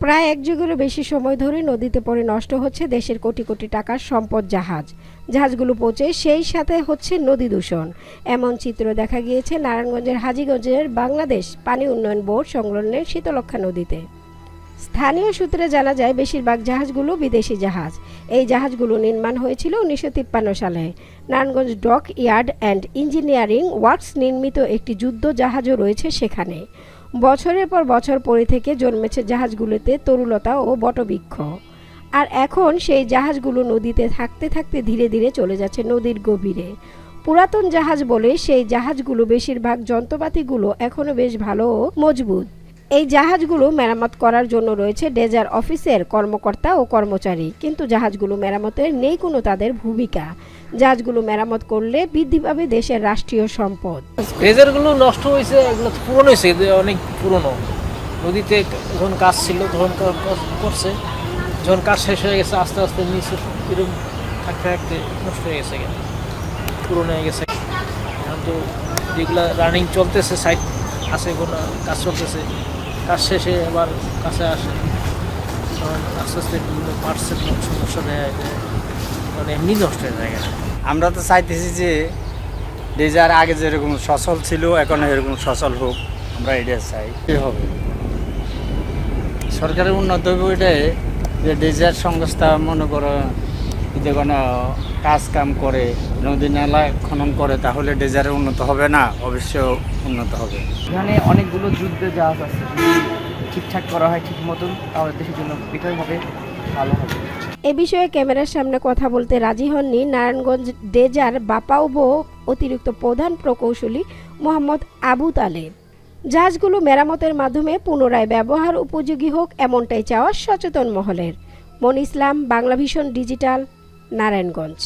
প্রায় এক যুগেরও বেশি সময় ধরে নদীতে পড়ে নষ্ট হচ্ছে দেশের কোটি কোটি টাকার সম্পদ জাহাজগুলো পচে সেই সাথে হচ্ছে নদী দূষণ। এমন চিত্র দেখা গিয়েছে নারায়ণগঞ্জের হাজীগঞ্জের বাংলাদেশ পানি উন্নয়ন বোর্ড সংলগ্নের শীতলক্ষ্যা নদীতে। স্থানীয় সূত্রে জানা যায় বেশিরভাগ জাহাজগুলো বিদেশি জাহাজ। এই জাহাজগুলো নির্মাণ হয়েছিল 1953 সালে। Narayanganj dockyard and engineering works নির্মিত একটি যুদ্ধ জাহাজও রয়েছে সেখানে। বছরের পর বছর পরে থেকে জন্মেছে জাহাজগুলোতে তরুলতা ও বটবৃক্ষ। আর এখন সেই জাহাজগুলো নদীতে থাকতে থাকতে ধীরে ধীরে চলে যাচ্ছে নদীর গভীরে। পুরাতন জাহাজ বলে সেই জাহাজগুলো বেশিরভাগ যন্ত্রপাতিগুলো এখনও বেশ ভালো ও মজবুত। এই জাহাজগুলো মেরামত করার জন্য রয়েছে ড্রেজার অফিসের কর্মকর্তা ও কর্মচারী, কিন্তু জাহাজগুলো মেরামতের নেই কোনো তাদের ভূমিকা। জাহাজগুলো মেরামত করলে বৃদ্ধি পাবে দেশের রাষ্ট্রীয় সম্পদ। ড্রেজারগুলো নষ্ট হয়েছে, এগুলো পুরনো হয়েছে, অনেক পুরনো। নদীতে যখন কাজ ছিল তখন করছে, যখন কাজ শেষ হয়ে গেছে আস্তে আস্তে নিচে এরকম থাকতে থাকতে নষ্ট হয়ে গেছে, পুরনো হয়ে গেছে। এখন তো যেগুলো রানিং চলতেছে, সাইড আছে, কোনো কাজ চলতেছে, কাজ শেষে আবার কাছে আসে, তখন আস্তে আস্তে বিভিন্ন পার্টসের সমস্যা দেখা যায়, মানে এমনি নষ্ট হয়ে যায়। আমরা তো চাইতেছি যে ড্রেজার আগে যেরকম সচল ছিল এখন এরকম সচল হোক, আমরা এটা চাই। হবে সরকারের উন্নত হবে ওইটাই যে ড্রেজার সংস্থা মনে করো যদি কোনো কাজ কাম করে, নদী নালা খনন করে, তাহলে ড্রেজারে উন্নত হবে না, অবশ্য উন্নত হবে। এখানে অনেকগুলো যুদ্ধের জাহাজ আছে, যদি ঠিকঠাক করা হয় ঠিক মতন তাহলে দেশের জন্য বেটার হবে, ভালো হবে। এ বিষয়ে ক্যামেরার সামনে কথা বলতে রাজি হননি নারায়ণগঞ্জ ড্রেজার বাপাউবো অতিরিক্ত প্রধান প্রকৌশলী মোহাম্মদ আবু তালেব। জাহাজগুলো মেরামতের মাধ্যমে পুনরায় ব্যবহার উপযোগী হোক এমনটাই চাওয়া সচেতন মহলের। মনি ইসলাম, বাংলাভিশন ডিজিটাল, নারায়ণগঞ্জ।